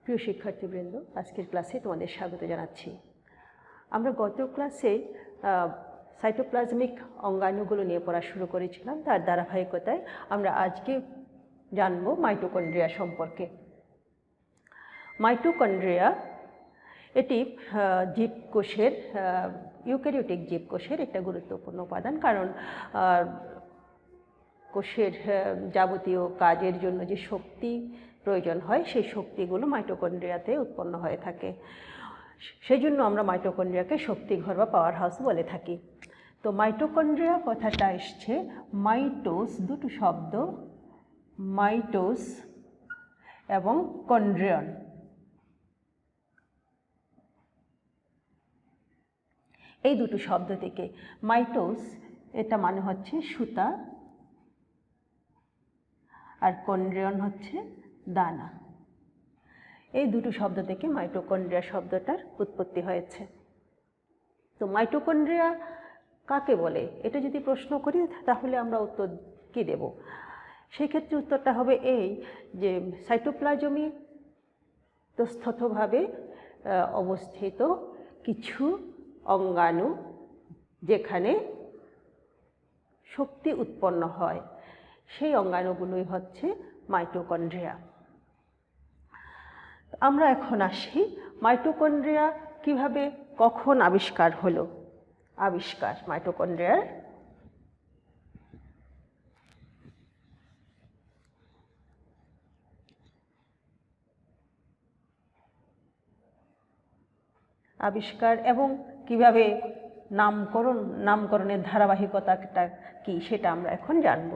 প্রিয় শিক্ষার্থীবৃন্দ, আজকের ক্লাসে তোমাদের স্বাগত জানাচ্ছি। আমরা গত ক্লাসে সাইটোপ্লাজমিক অঙ্গাণুগুলো নিয়ে পড়া শুরু করেছিলাম। তার ধারাবাহিকতায় আমরা আজকে জানব মাইটোকন্ড্রিয়া সম্পর্কে। মাইটোকন্ড্রিয়া এটি জীবকোষের ইউক্যারিওটিক জীবকোষের একটা গুরুত্বপূর্ণ উপাদান, কারণ কোষের যাবতীয় কাজের জন্য যে শক্তি প্রয়োজন হয় সেই শক্তিগুলো মাইটোকন্ড্রিয়াতে উৎপন্ন হয়ে থাকে। সেই জন্য আমরা মাইটোকন্ড্রিয়াকে শক্তিঘর বা পাওয়ার হাউস বলে থাকি। তো মাইটোকন্ড্রিয়া কথাটা এসছে মাইটোস, দুটো শব্দ, মাইটোস এবং কন্ড্রিয়ন। এই দুটো শব্দ থেকে মাইটোস এটা মানে হচ্ছে সুতা, আর কন্ড্রিয়ন হচ্ছে দানা। এই দুটো শব্দ থেকে মাইটোকন্ড্রিয়া শব্দটার উৎপত্তি হয়েছে। তো মাইটোকন্ড্রিয়া কাকে বলে এটা যদি প্রশ্ন করি তাহলে আমরা উত্তর কী দেব? সেই ক্ষেত্রে উত্তরটা হবে এই যে সাইটোপ্লাজমে ইতস্ততভাবে অবস্থিত কিছু অঙ্গাণু যেখানে শক্তি উৎপন্ন হয়, সেই অঙ্গাণুগুলোই হচ্ছে মাইটোকন্ড্রিয়া। আমরা এখন আসি মাইটোকন্ড্রিয়া কিভাবে কখন আবিষ্কার হলো। আবিষ্কার মাইটোকন্ড্রিয়ার আবিষ্কার এবং কিভাবে নামকরণের ধারাবাহিকতাটা কি সেটা আমরা এখন জানব।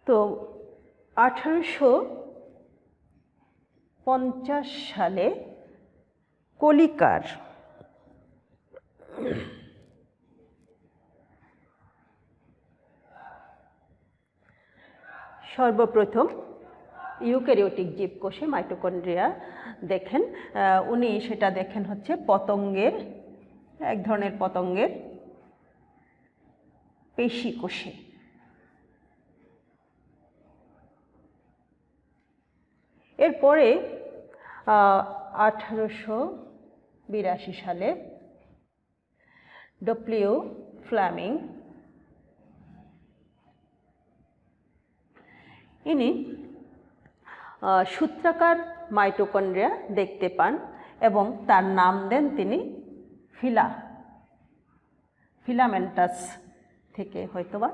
তো 1850 সালে কলিকার সর্বপ্রথম ইউক্যারিওটিক জীবকোষে মাইটোকন্ড্রিয়া দেখেন। উনি সেটা দেখেন হচ্ছে পতঙ্গের, এক ধরনের পতঙ্গের পেশি কোষে। এরপরে 1882 সালে ডব্লিউ ফ্লেমিং ইনি সূত্রাকার মাইটোকন্ড্রিয়া দেখতে পান এবং তার নাম দেন তিনি ফিলামেন্টাস থেকে হয়তোবা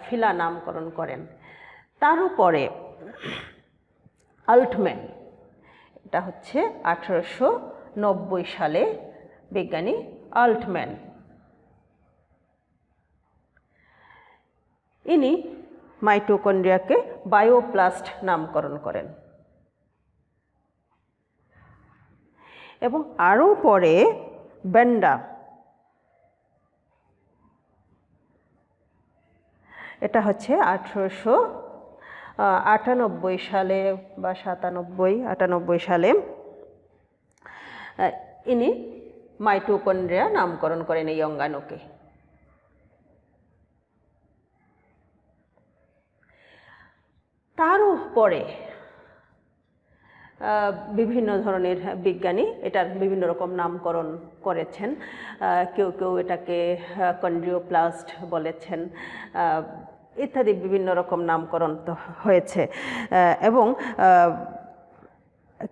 ফিলা নামকরণ করেন। তার উপরে আল্টম্যান, এটা হচ্ছে 1890 সালে বিজ্ঞানী আল্টম্যান, ইনি মাইটোকন্ড্রিয়াকে বায়োপ্লাস্ট নামকরণ করেন। এবং আরও পরে বেন্ডা, এটা হচ্ছে 1898 সালে বা 98 সালে ইনি মাইটোকন্ড্রিয়া নামকরণ করেন এই অঙ্গাণুকে। তারও পরে বিভিন্ন ধরনের বিজ্ঞানী এটার বিভিন্ন রকম নামকরণ করেছেন। কেউ কেউ এটাকে কন্ড্রিওপ্লাস্ট বলেছেন, ইত্যাদি বিভিন্ন রকম নামকরণ তো হয়েছে। এবং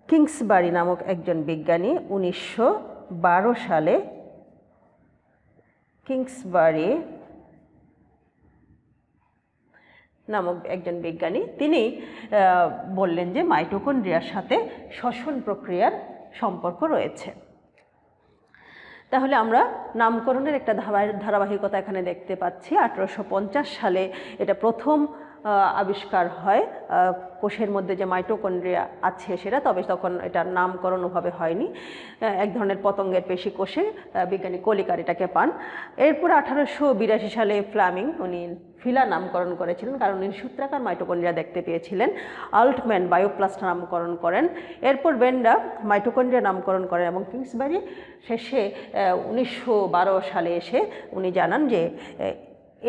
কিংসবারি নামক একজন বিজ্ঞানী 1912 সালে কিংসবারি নামক একজন বিজ্ঞানী তিনি বললেন যে মাইটোকন্ড্রিয়ার সাথে শ্বসন প্রক্রিয়ার সম্পর্ক রয়েছে। তাহলে আমরা নামকরণের একটা ধারাবাহিকতা এখানে দেখতে পাচ্ছি। 1850 সালে এটা প্রথম আবিষ্কার হয় কোষের মধ্যে যে মাইটোকন্ড্রিয়া আছে সেটা, তবে তখন এটার নামকরণ ওভাবে হয়নি। এক ধরনের পতঙ্গের পেশি কোষে বিজ্ঞানী কলিকার এটাকে পান। এরপর 1882 সালে ফ্লেমিং উনি ফিলা নামকরণ করেছিলেন, কারণ উনি সূত্রাকার মাইটোকন্ড্রিয়া দেখতে পেয়েছিলেন। আল্টম্যান বায়োপ্লাস্ট নামকরণ করেন। এরপর বেন্ডা মাইটোকন্ড্রিয়া নামকরণ করেন এবং কিংসবারি শেষে 1912 সালে এসে উনি জানান যে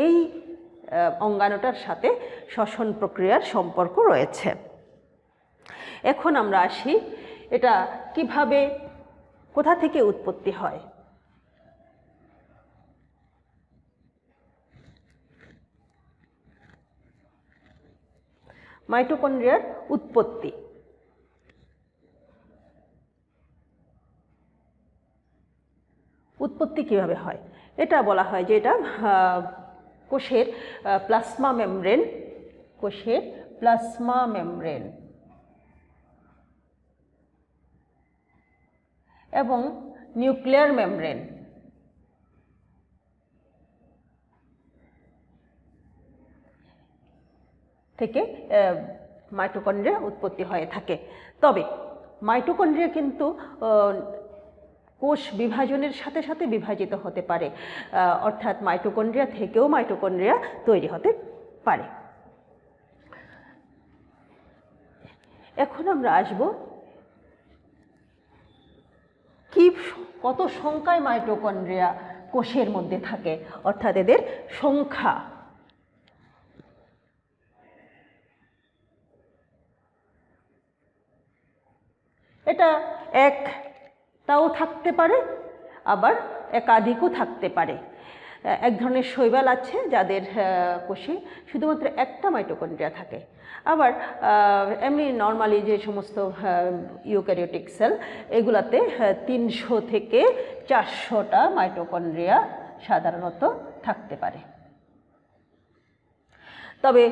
এই অঙ্গাণুটার সাথে শ্বসন প্রক্রিয়ার সম্পর্ক রয়েছে। এখন আমরা আসি এটা কিভাবে কোথা থেকে উৎপত্তি হয়। মাইটোকন্ড্রিয়ার উৎপত্তি। উৎপত্তি কিভাবে হয়? এটা বলা হয় যে এটা কোষের প্লাজমা মেমব্রেন, কোষের প্লাজমা মেমব্রেন এবং নিউক্লিয়ার মেমব্রেন থেকে মাইটোকন্ড্রিয়া উৎপত্তি হয়ে থাকে। তবে মাইটোকন্ড্রিয়া কিন্তু কোষ বিভাজনের সাথে সাথে বিভাজিত হতে পারে, অর্থাৎ মাইটোকন্ড্রিয়া থেকেও মাইটোকন্ড্রিয়া তৈরি হতে পারে। এখন আমরা আসব কি কত সংখ্যায় মাইটোকন্ড্রিয়া কোষের মধ্যে থাকে, অর্থাৎ এদের সংখ্যা। এটা একটাও থাকতে পারে, আবার একাধিকও থাকতে পারে। এক ধরনের শৈবাল আছে যাদের কোষে শুধুমাত্র একটা মাইটোকন্ড্রিয়া থাকে। আবার এমনি নর্মালি যে সমস্ত ইউক্যারিওটিক সেল, এগুলাতে 300 থেকে 400টা মাইটোকন্ড্রিয়া সাধারণত থাকতে পারে। তবে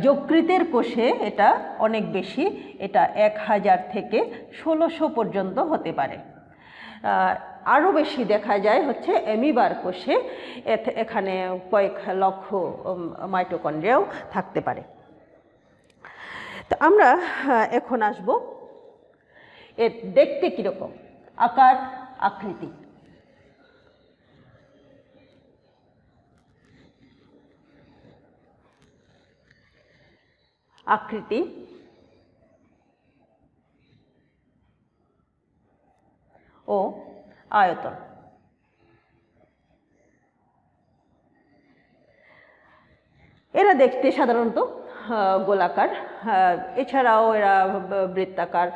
যকৃতের কোষে এটা অনেক বেশি, এটা 1000 থেকে 1600 পর্যন্ত হতে পারে। আরও বেশি দেখা যায় হচ্ছে অ্যামিবার কোষে, এখানে কয়েক লক্ষ মাইটোকন্ড্রিয়াও থাকতে পারে। তো আমরা এখন আসব এর দেখতে কীরকম, আকার আকৃতি। আকৃতি ও আয়তন। এরা দেখতে সাধারণত গোলাকার, এছাড়াও এরা বৃত্তাকার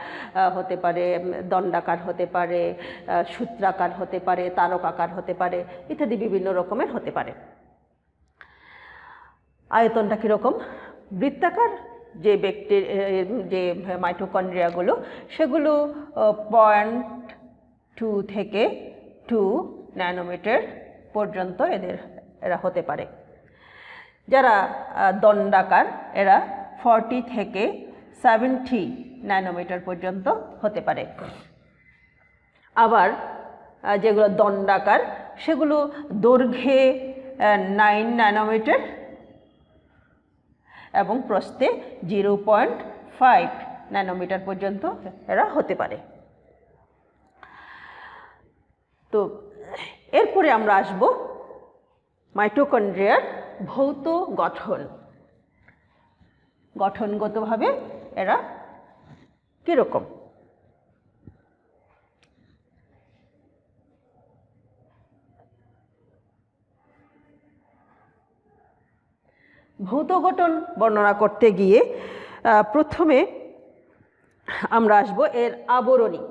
হতে পারে, দণ্ডাকার হতে পারে, সূত্রাকার হতে পারে, তারকাকার হতে পারে, ইত্যাদি বিভিন্ন রকমের হতে পারে। আয়তনটা কীরকম? বৃত্তাকার যে যে মাইটোকন্ড্রিয়াগুলো, সেগুলো 0.2 থেকে 2 ন্যানোমিটার পর্যন্ত এরা হতে পারে। যারা দণ্ডাকার, এরা 40 থেকে 70 ন্যানোমিটার পর্যন্ত হতে পারে। আবার যেগুলো দণ্ডাকার, সেগুলো দৈর্ঘ্যে 9 ন্যানোমিটার এবং প্রস্থে 0.5 ন্যানোমিটার পর্যন্ত এরা হতে পারে। তো এরপরে আমরা আসব মাইটোকন্ড্রিয়ার ভৌত গঠন। গঠনগতভাবে এরা কীরকম? ভৌত গঠন বর্ণনা করতে গিয়ে প্রথমে আমরা আসব এর আবরণী।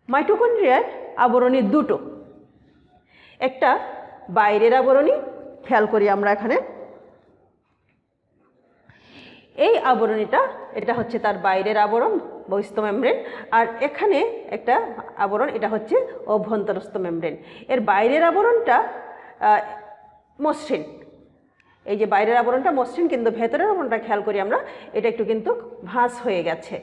মাইটোকন্ড্রিয়ার আবরণী দুটো, একটা বাইরের আবরণী, খেয়াল করি আমরা এখানে এই আবরণীটা, এটা হচ্ছে তার বাইরের আবরণ বহিস্থ মেমব্রেন, আর এখানে একটা আবরণ, এটা হচ্ছে অভ্যন্তরস্থ মেমব্রেন। এর বাইরের আবরণটা মসৃণ, এই যে বাইরের আবরণটা মসৃণ, কিন্তু ভেতরের আবরণটা খেয়াল করি আমরা, এটা একটু কিন্তু ভাঁজ হয়ে গেছে।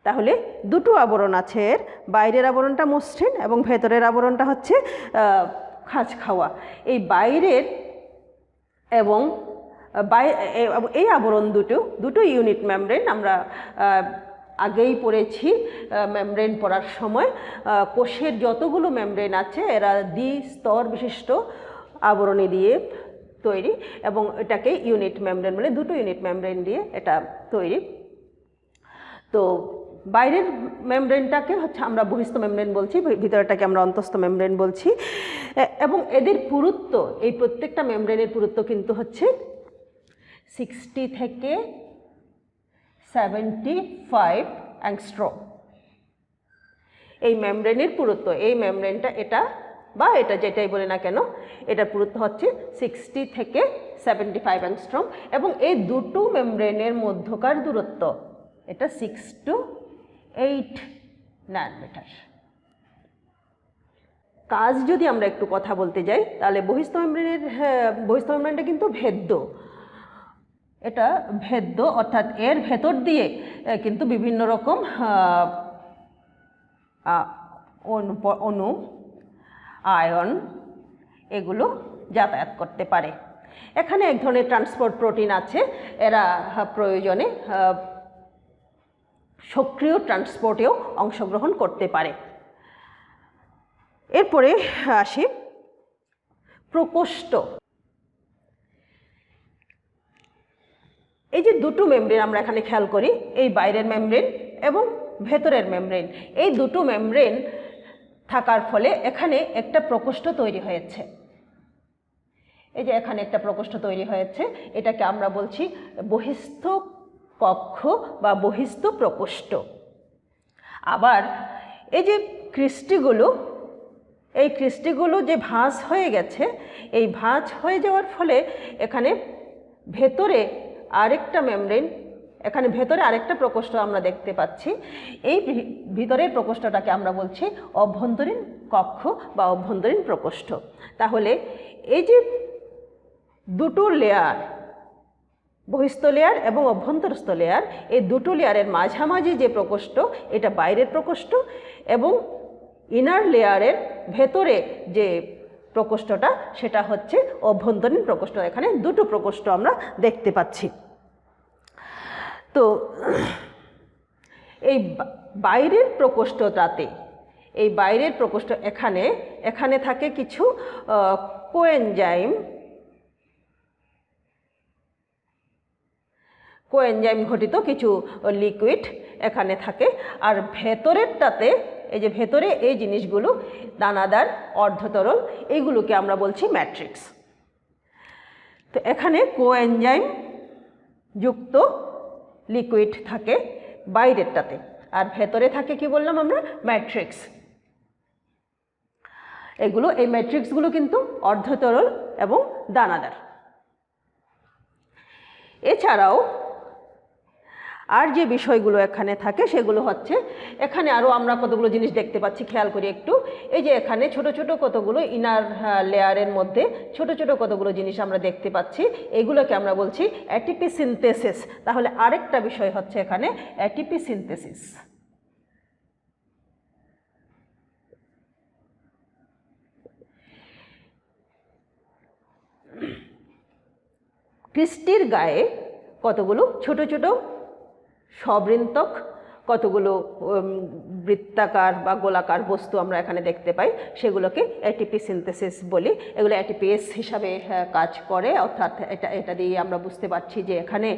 তাহলে দুটো আবরণ আছে এর, বাইরের আবরণটা মসৃণ এবং ভেতরের আবরণটা হচ্ছে খাঁজ খাওয়া। এই বাইরের এবং এই আবরণ দুটো ইউনিট মেমব্রেন। আমরা আগেই পড়েছি মেমব্রেন পড়ার সময়, কোষের যতগুলো মেমব্রেন আছে এরা দ্বিস্তর বিশিষ্ট আবরণী দিয়ে তৈরি, এবং এটাকে ইউনিট মেমব্রেন বলে, দুটো ইউনিট মেমব্রেন দিয়ে এটা তৈরি। তো বাইরের মেমব্রেনটাকে হচ্ছে আমরা বহিস্থ মেমব্রেন বলছি, ভিতরেটাকে আমরা অন্তঃস্থ মেমব্রেন বলছি। এবং এদের পুরুত্ব, এই প্রত্যেকটা মেমব্রেনের পুরুত্ব কিন্তু হচ্ছে 60 থেকে 75 অ্যাংস্ট্রম। এই মেমব্রেনের পুরুত্ব, এই মেমব্রেনটা এটা বা এটা যেটাই বলে না কেন, এটার পুরুত্ব হচ্ছে 60 থেকে 75 অ্যাংস্ট্রম। এবং এই দুটো মেমব্রেনের মধ্যকার দূরত্ব এটা 6 to 8 ন্যানোমিটার। কাজ যদি আমরা একটু কথা বলতে যাই তাহলে বহিস্থ মেমব্রেনটা কিন্তু ভেদ্য। এটা ভেদ্য, অর্থাৎ এর ভেতর দিয়ে কিন্তু বিভিন্ন রকম অণু, আয়ন এগুলো যাতায়াত করতে পারে। এখানে এক ধরনের ট্রান্সপোর্ট প্রোটিন আছে, এরা প্রয়োজনে সক্রিয় ট্রান্সপোর্টেও অংশগ্রহণ করতে পারে। এরপরে আসি প্রকোষ্ঠ। এই যে দুটো মেমব্রেন আমরা এখানে খেয়াল করি, এই বাইরের মেমব্রেন এবং ভেতরের মেমব্রেন, এই দুটো মেমব্রেন থাকার ফলে এখানে একটা প্রকোষ্ঠ তৈরি হয়েছে। এই যে এখানে একটা প্রকোষ্ঠ তৈরি হয়েছে, এটাকে আমরা বলছি বহিস্থ কক্ষ বা বহিস্থ প্রকোষ্ঠ। আবার এই যে ক্রিস্টিগুলো, এই ক্রিস্টিগুলো যে ভাঁজ হয়ে গেছে, এই ভাঁজ হয়ে যাওয়ার ফলে এখানে ভেতরে আরেকটা মেমব্রেন, এখানে ভেতরে আরেকটা প্রকোষ্ঠ আমরা দেখতে পাচ্ছি। এই ভিতরের প্রকোষ্ঠটাকে আমরা বলছি অভ্যন্তরীণ কক্ষ বা অভ্যন্তরীণ প্রকোষ্ঠ। তাহলে এই যে দুটো লেয়ার, বহিস্থ লেয়ার এবং অভ্যন্তরস্থ লেয়ার, এই দুটো লেয়ারের মাঝামাঝি যে প্রকোষ্ঠ এটা বাইরের প্রকোষ্ঠ, এবং ইনার লেয়ারের ভেতরে যে প্রকোষ্ঠটা সেটা হচ্ছে অভ্যন্তরীণ প্রকোষ্ঠ। এখানে দুটো প্রকোষ্ঠ আমরা দেখতে পাচ্ছি। তো এই বাইরের প্রকোষ্ঠটাতে, এই বাইরের প্রকোষ্ঠ এখানে থাকে কিছু কোএনজাইম ঘটিত কিছু লিকুইড এখানে থাকে। আর ভেতরেরটাতে, এই যে ভেতরে এই জিনিসগুলো দানাদার, অর্ধতরল, এইগুলোকে আমরা বলছি ম্যাট্রিক্স। তো এখানে কোএনজাইম যুক্ত লিকুইড থাকে বাইরেরটাতে, আর ভেতরে থাকে কি বললাম আমরা, ম্যাট্রিক্স। এই ম্যাট্রিক্সগুলো কিন্তু অর্ধতরল এবং দানাদার। এছাড়াও আর যে বিষয়গুলো এখানে থাকে সেগুলো হচ্ছে, এখানে আরও আমরা কতগুলো জিনিস দেখতে পাচ্ছি, খেয়াল করি একটু। এই যে এখানে ছোট ছোট কতগুলো ইনার লেয়ারের মধ্যে ছোট ছোট কতগুলো জিনিস আমরা দেখতে পাচ্ছি, এগুলোকে আমরা বলছি অ্যাটিপি সিনথেসিস। তাহলে আরেকটা বিষয় হচ্ছে এখানে অ্যাটিপি সিনথেসিস। ক্রিস্টির গায়ে কতগুলো ছোট ছোট সবৃন্তক, কতগুলো বৃত্তাকার বা গোলাকার বস্তু আমরা এখানে দেখতে পাই, সেগুলোকে অ্যাটিপি সিনথেসিস বলি। এগুলো অ্যাটিপিএস হিসাবে কাজ করে, অর্থাৎ এটা দিয়ে আমরা বুঝতে পারছি যে এখানে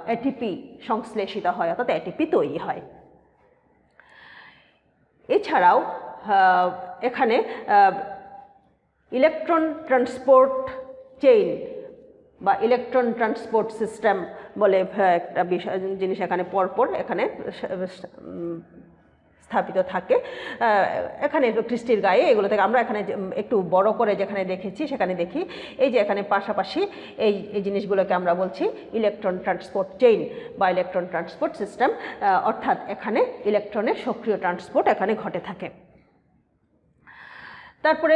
অ্যাটিপি সংশ্লেষিত হয়, অর্থাৎ অ্যাটিপি তৈরি হয়। এছাড়াও এখানে ইলেকট্রন ট্রান্সপোর্ট চেইন বা ইলেকট্রন ট্রান্সপোর্ট সিস্টেম বলে একটা জিনিস এখানে পরপর এখানে স্থাপিত থাকে। এখানে ক্রিস্টির গায়ে এগুলো থেকে আমরা এখানে একটু বড় করে যেখানে দেখেছি সেখানে দেখি, এই যে এখানে পাশাপাশি এই জিনিসগুলোকে আমরা বলছি ইলেকট্রন ট্রান্সপোর্ট চেইন বা ইলেকট্রন ট্রান্সপোর্ট সিস্টেম, অর্থাৎ এখানে ইলেকট্রনের সক্রিয় ট্রান্সপোর্ট এখানে ঘটে থাকে। তারপরে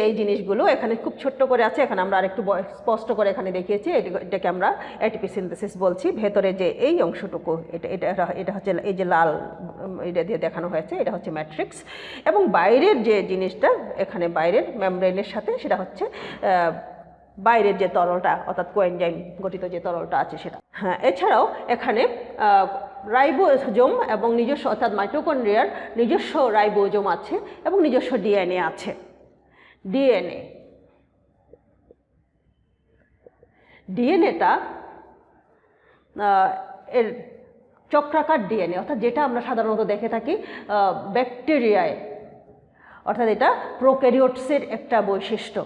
এই জিনিসগুলো এখানে খুব ছোট্ট করে আছে, এখানে আমরা আরেকটু স্পষ্ট করে এখানে দেখিয়েছি, এটাকে আমরা অ্যাটিপি সিনথেসিস বলছি। ভেতরে যে এই অংশটুকু এটা হচ্ছে এই যে লাল এটা দিয়ে দেখানো হয়েছে, এটা হচ্ছে ম্যাট্রিক্স। এবং বাইরের যে জিনিসটা এখানে বাইরের মেমব্রেনের সাথে, সেটা হচ্ছে বাইরের যে তরলটা, অর্থাৎ কোএনজাইম গঠিত যে তরলটা আছে সেটা। হ্যাঁ, এছাড়াও এখানে রাইবোজোম এবং নিজস্ব, অর্থাৎ মাইটোকন্ড্রিয়ার নিজস্ব রাইবোজোম আছে এবং নিজস্ব ডিএনএ আছে। ডিএনএটা এর চক্রাকার ডিএনএ, অর্থাৎ যেটা আমরা সাধারণত দেখে থাকি ব্যাকটেরিয়ায়, অর্থাৎ এটা প্রোক্যারিওটসের একটা বৈশিষ্ট্য।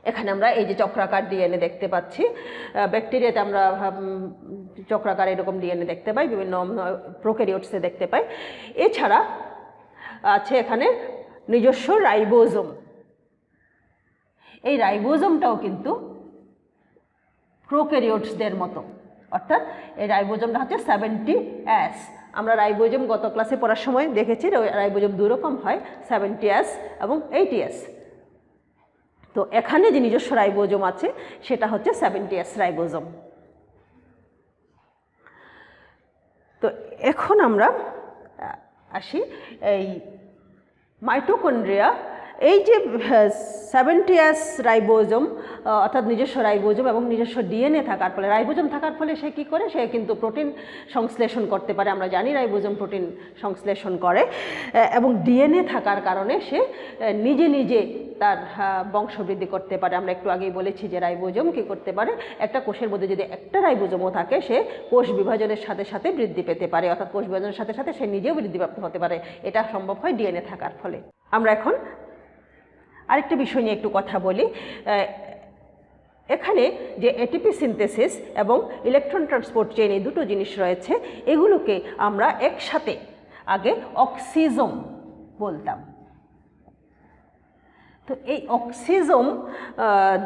এখানে আমরা এই যে চক্রাকার ডিএনএ দেখতে পাচ্ছি, ব্যাকটেরিয়াতে আমরা চক্রাকার এরকম ডিএনএ দেখতে পাই, বিভিন্ন প্রোক্যারিওটসে দেখতে পাই। এছাড়া আছে এখানে নিজস্ব রাইবোজোম। এই রাইবোজোমটাও কিন্তু প্রোক্যারিওটসদের মতো, অর্থাৎ এই রাইবোজোমটা হচ্ছে 70S। আমরা রাইবোজোম গত ক্লাসে পড়ার সময় দেখেছি, রাইবোজোম দুই রকম হয়, 70S এবং 80S। তো এখানে যে নিজস্ব রাইবোজোম আছে সেটা হচ্ছে 70S রাইবোজোম। তো এখন আমরা আসি এই মাইটোকন্ড্রিয়া। এই যে 70S রাইবোজোম, অর্থাৎ নিজস্ব রাইবোজোম এবং নিজস্ব ডিএনএ থাকার ফলে, রাইবোজোম থাকার ফলে সে কী করে, সে কিন্তু প্রোটিন সংশ্লেষণ করতে পারে। আমরা জানি রাইবোজোম প্রোটিন সংশ্লেষণ করে, এবং ডিএনএ থাকার কারণে সে নিজে নিজে তার বংশবৃদ্ধি করতে পারে। আমরা একটু আগেই বলেছি যে রাইবোজোম কী করতে পারে, একটা কোষের মধ্যে যদি একটা রাইবোজোমও থাকে, সে কোষ বিভাজনের সাথে সাথে বৃদ্ধি পেতে পারে, অর্থাৎ কোষ বিভাজনের সাথে সাথে সে নিজেও বৃদ্ধিপ্রাপ্ত হতে পারে। এটা সম্ভব হয় ডিএনএ থাকার ফলে। আমরা এখন আরেকটা বিষয় নিয়ে একটু কথা বলি। এখানে যে এটিপি সিনথেসিস এবং ইলেকট্রন ট্রান্সপোর্ট চেইন, এই দুটো জিনিস রয়েছে, এগুলোকে আমরা একসাথে আগে অক্সিজোম বলতাম। তো এই অক্সিজোম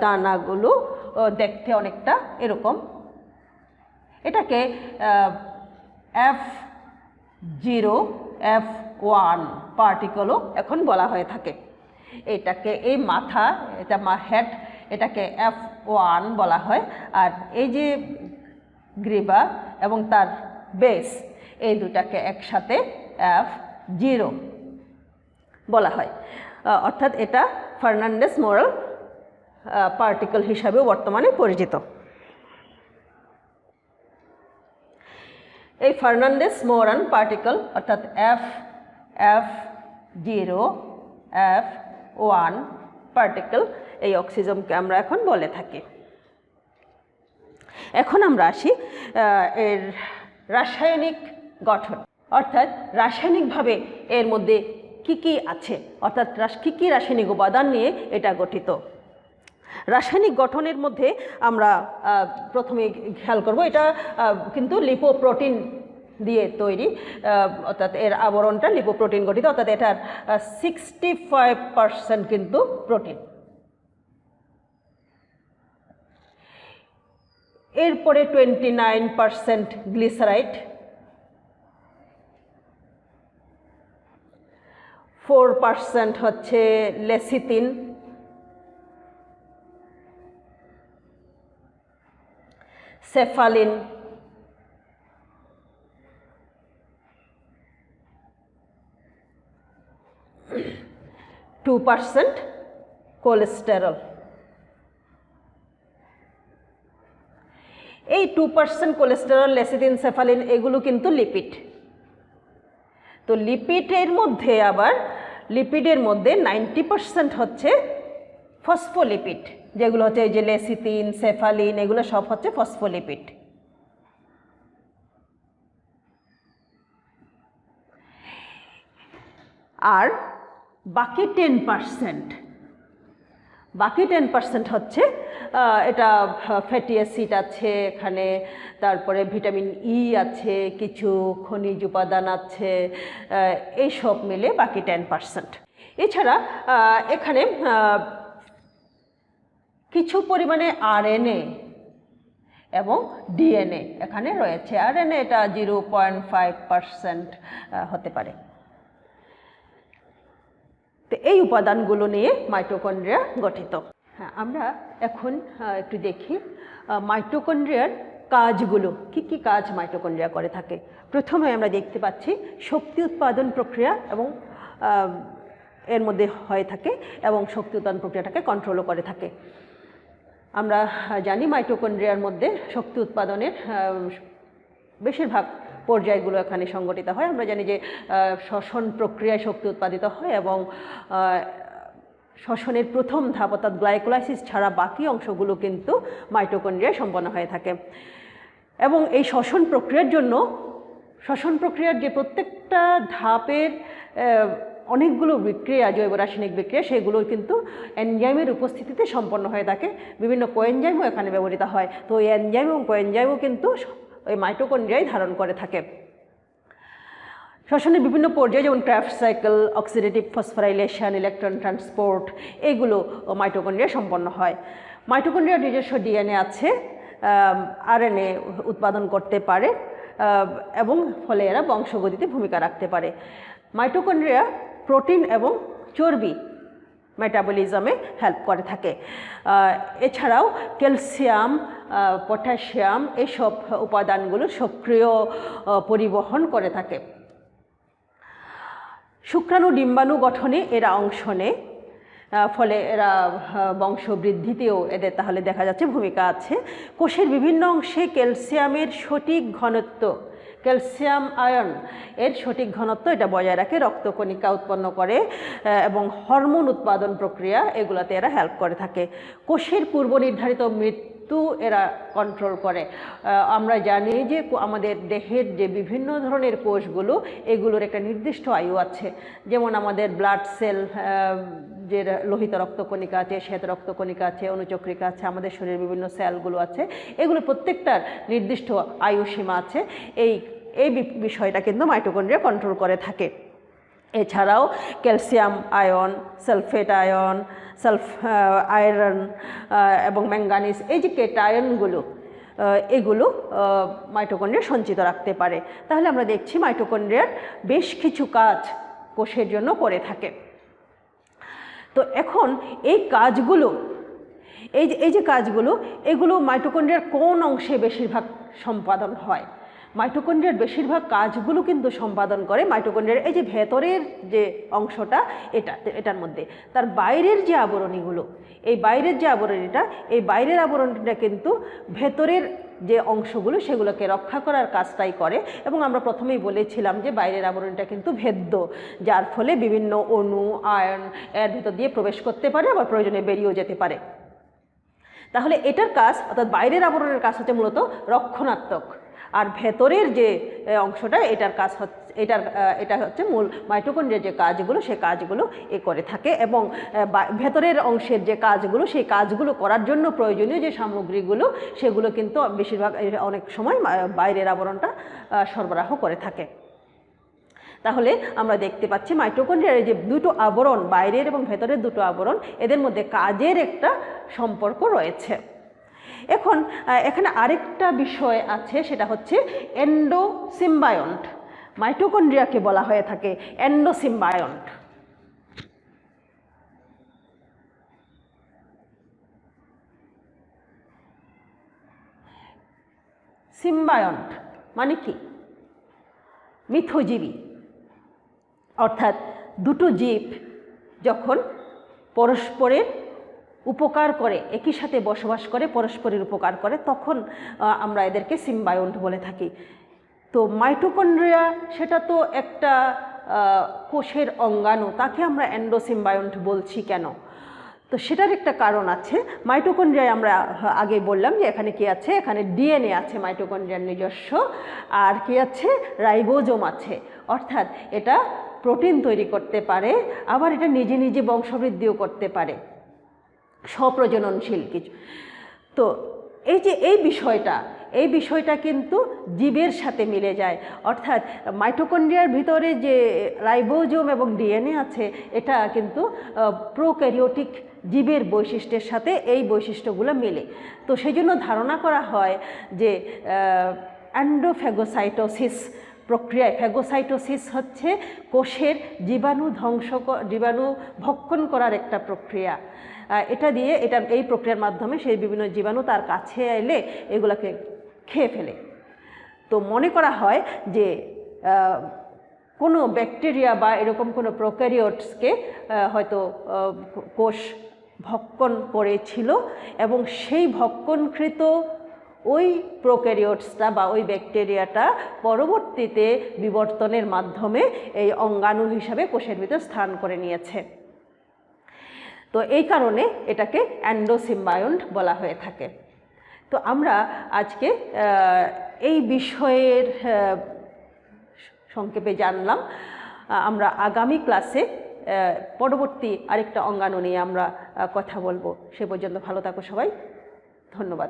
দানাগুলো দেখতে অনেকটা এরকম। এটাকে F0F1 পার্টিকেলও এখন বলা হয়ে থাকে। এটাকে এই মাথা, এটা হেড, এটাকে F1 বলা হয়। আর এই যে গ্রীবা এবং তার বেস, এই দুটাকে একসাথে F0 বলা হয়। অর্থাৎ এটা ফার্নান্ডেস মোরাল পার্টিকেল হিসাবেও বর্তমানে পরিচিত। এই ফার্নান্ডেস মোরাল পার্টিকেল অর্থাৎ F0F1 পার্টিকেল, এই অক্সিজোমকে আমরা এখন বলে থাকি। এখন আমরা আসি এর রাসায়নিক গঠন, অর্থাৎ রাসায়নিকভাবে এর মধ্যে কি কি আছে, অর্থাৎ কি কি রাসায়নিক উপাদান নিয়ে এটা গঠিত। রাসায়নিক গঠনের মধ্যে আমরা প্রথমে খেয়াল করব, এটা কিন্তু লিপোপ্রোটিন দিয়ে তৈরি, অর্থাৎ এর আবরণটা লিপোপ্রোটিন গঠিত, অর্থাৎ এটার 65% কিন্তু প্রোটিন। এরপরে 29% গ্লিসারাইড, 4% হচ্ছে লেসিথিন, সেফালিন, 2% কোলেস্টেরল। এই 2% কোলেস্টেরল, লেসিথিন, সেফালিন এগুলো কিন্তু লিপিড। তো লিপিডের মধ্যে আবার লিপিডের মধ্যে 90% হচ্ছে ফসফোলিপিড, যেগুলো হচ্ছে এই যে লেসিথিন, সেফালিন, এগুলো সব হচ্ছে ফসফোলিপিড। আর বাকি 10% হচ্ছে এটা ফ্যাটি অ্যাসিড আছে এখানে, তারপরে ভিটামিন ই আছে, কিছু খনিজ উপাদান আছে, এই সব মিলে বাকি 10%। এছাড়া এখানে কিছু পরিমাণে আরএনএ এবং ডিএনএ এখানে রয়েছে। আরএনএ এটা 0.5% হতে পারে। তো এই উপাদানগুলো নিয়ে মাইটোকন্ড্রিয়া গঠিত। হ্যাঁ, আমরা এখন একটু দেখি মাইটোকন্ড্রিয়ার কাজগুলো, কি কি কাজ মাইটোকন্ড্রিয়া করে থাকে। প্রথমে আমরা দেখতে পাচ্ছি শক্তি উৎপাদন প্রক্রিয়া এবং এর মধ্যে হয়ে থাকে, এবং শক্তি উৎপাদন প্রক্রিয়াটাকে কন্ট্রোলও করে থাকে। আমরা জানি মাইটোকন্ড্রিয়ার মধ্যে শক্তি উৎপাদনের বেশিরভাগ পর্যায়গুলো এখানে সংগঠিত হয়। আমরা জানি যে শ্বসন প্রক্রিয়ায় শক্তি উৎপাদিত হয়, এবং শ্বসনের প্রথম ধাপ অর্থাৎ গ্লাইকোলাইসিস ছাড়া বাকি অংশগুলো কিন্তু মাইটোকন্ড্রিয়ায় সম্পন্ন হয়ে থাকে। এবং এই শ্বসন প্রক্রিয়ার জন্য শ্বসন প্রক্রিয়ার যে প্রত্যেকটা ধাপের অনেকগুলো বিক্রিয়া, জৈব রাসায়নিক বিক্রিয়া, সেগুলো কিন্তু এনজাইমের উপস্থিতিতে সম্পন্ন হয়ে থাকে। বিভিন্ন কোএনজাইমও এখানে ব্যবহৃত হয়। তো এই এনজাইম এবং কোএনজাইমও কিন্তু ওই মাইটোকন্ড্রিয়ায় ধারণ করে থাকে। শ্বসনের বিভিন্ন পর্যায়ে যেমন craft cycle, oxidative phosphorylation, electron transport, এগুলো মাইটোকন্ড্রিয়ায় সম্পন্ন হয়। মাইটোকন্ড্রিয়ার নিজস্ব ডিএনএ আছে, আরএনএ উৎপাদন করতে পারে এবং ফলে এরা বংশগতিতে ভূমিকা রাখতে পারে। মাইটোকন্ড্রিয়া প্রোটিন এবং চর্বি মেটাবলিজমে হেল্প করে থাকে। এছাড়াও ক্যালসিয়াম, পটাশিয়াম এসব উপাদানগুলো সক্রিয় পরিবহন করে থাকে। শুক্রাণু ডিম্বাণু গঠনে এরা অংশ নেয়, ফলে এরা বংশবৃদ্ধিতেও এদের তাহলে দেখা যাচ্ছে ভূমিকা আছে। কোষের বিভিন্ন অংশে ক্যালসিয়ামের সঠিক ঘনত্ব, ক্যালসিয়াম আয়ন এর সঠিক ঘনত্ব এটা বজায় রাখে, রক্তকণিকা উৎপন্ন করে এবং হরমোন উৎপাদন প্রক্রিয়া এগুলাতে এরা হেল্প করে থাকে। কোষের পূর্ব নির্ধারিত মৃত্যু এরা কন্ট্রোল করে। আমরা জানি যে আমাদের দেহের যে বিভিন্ন ধরনের কোষগুলো, এগুলোর একটা নির্দিষ্ট আয়ু আছে। যেমন আমাদের ব্লাড সেল, যে লোহিত রক্তকণিকা আছে, শ্বেত রক্তকণিকা আছে, অনুচক্রিকা আছে, আমাদের শরীরের বিভিন্ন সেলগুলো আছে, এগুলো প্রত্যেকটার নির্দিষ্ট আয়ু সীমা আছে। এই বিষয়টা কিন্তু মাইটোকন্ড্রিয়া কন্ট্রোল করে থাকে। এছাড়াও calcium ion, sulphate ion, iron এবং ম্যাঙ্গানিজ, এই যে কেটায়নগুলো, এগুলো মাইটোকন্ড্রিয়া সঞ্চিত রাখতে পারে। তাহলে আমরা দেখছি মাইটোকন্ড্রিয়ার বেশ কিছু কাজ কোষের জন্য করে থাকে। তো এখন এই কাজগুলো, এই যে কাজগুলো, এগুলো মাইটোকন্ড্রিয়ার কোন অংশে বেশিরভাগ সম্পাদন হয়? মাইটোকন্ড্রিয়ার বেশিরভাগ কাজগুলো কিন্তু সম্পাদন করে মাইটোকন্ড্রিয়ার এই যে ভেতরের যে অংশটা, এটার মধ্যে। তার বাইরের যে আবরণীগুলো, এই বাইরের যে আবরণীটা, এই বাইরের আবরণীটা কিন্তু ভেতরের যে অংশগুলো সেগুলোকে রক্ষা করার কাজটাই করে। এবং আমরা প্রথমেই বলেছিলাম যে বাইরের আবরণীটা কিন্তু ভেদ্য, যার ফলে বিভিন্ন অণু, আয়ন এর ভিতর দিয়ে প্রবেশ করতে পারে, আবার প্রয়োজনে বেরিয়েও যেতে পারে। তাহলে এটার কাজ, অর্থাৎ বাইরের আবরণের কাজ হচ্ছে মূলত রক্ষণাত্মক, আর ভেতরের যে অংশটা, এটার কাজ হচ্ছে এটা হচ্ছে মূল মাইটোকন্ড্রিয়ার যে কাজগুলো, সেই কাজগুলো করে থাকে। এবং ভেতরের অংশের যে কাজগুলো, সেই কাজগুলো করার জন্য প্রয়োজনীয় যে সামগ্রীগুলো, সেগুলো কিন্তু বেশিরভাগ অনেক সময় বাইরের আবরণটা সরবরাহ করে থাকে। তাহলে আমরা দেখতে পাচ্ছি মাইটোকন্ড্রিয়ার যে দুটো আবরণ, বাইরের এবং ভেতরের দুটো আবরণ, এদের মধ্যে কাজের একটা সম্পর্ক রয়েছে। এখন এখানে আরেকটা বিষয় আছে, সেটা হচ্ছে এন্ডোসিম্বায়ন্ট। মাইটোকন্ড্রিয়াকে বলা হয়ে থাকে এন্ডোসিম্বায়ন্ট। সিম্বায়ন্ট মানে কি? মিথজীবী, অর্থাৎ দুটো জীব যখন পরস্পরের উপকার করে, একই সাথে বসবাস করে, পরস্পরের উপকার করে, তখন আমরা এদেরকে সিম্বায়ন্ট বলে থাকি। তো মাইটোকন্ড্রিয়া সেটা তো একটা কোষের অঙ্গাণু, তাকে আমরা এন্ডোসিম্বায়ন্ট বলছি কেন? তো সেটার একটা কারণ আছে। মাইটোকন্ড্রিয়ায় আমরা আগে বললাম যে এখানে কি আছে, এখানে ডিএনএ আছে মাইটোকন্ড্রিয়ার নিজস্ব, আর কি আছে, রাইবোজোম আছে। অর্থাৎ এটা প্রোটিন তৈরি করতে পারে, আবার এটা নিজে নিজে বংশবৃদ্ধিও করতে পারে, স্বপ্রজননশীল কিছু। তো এই বিষয়টা কিন্তু জীবের সাথে মিলে যায়। অর্থাৎ মাইটোকন্ড্রিয়ার ভিতরে যে রাইবোজোম এবং ডিএনএ আছে, এটা কিন্তু প্রোক্যারিওটিক জীবের বৈশিষ্ট্যের সাথে এই বৈশিষ্ট্যগুলো মেলে। তো সেই জন্য ধারণা করা হয় যে এন্ডোফ্যাগোসাইটোসিস প্রক্রিয়ায়, ফ্যাগোসাইটোসিস হচ্ছে কোষের জীবাণু ভক্ষণ করার একটা প্রক্রিয়া। এই প্রক্রিয়ার মাধ্যমে সেই বিভিন্ন জীবাণু তার কাছে এলে এগুলোকে খেয়ে ফেলে। তো মনে করা হয় যে কোনো ব্যাকটেরিয়া বা এরকম কোনো প্রোক্যারিওটসকে হয়তো কোষ ভক্ষণ করেছিল, এবং সেই ভক্ষণকৃত ওই প্রোক্যারিওটসটা বা ওই ব্যাকটেরিয়াটা পরবর্তীতে বিবর্তনের মাধ্যমে এই অঙ্গাণু হিসাবে কোষের ভিতর স্থান করে নিয়েছে। তো এই কারণে এটাকে এন্ডোসিম্বায়ন্ট বলা হয়ে থাকে। তো আমরা আজকে এই বিষয়ের সংক্ষেপে জানলাম। আমরা আগামী ক্লাসে পরবর্তী আরেকটা অঙ্গাণু নিয়ে আমরা কথা বলবো। সে পর্যন্ত ভালো থাকো সবাই, ধন্যবাদ।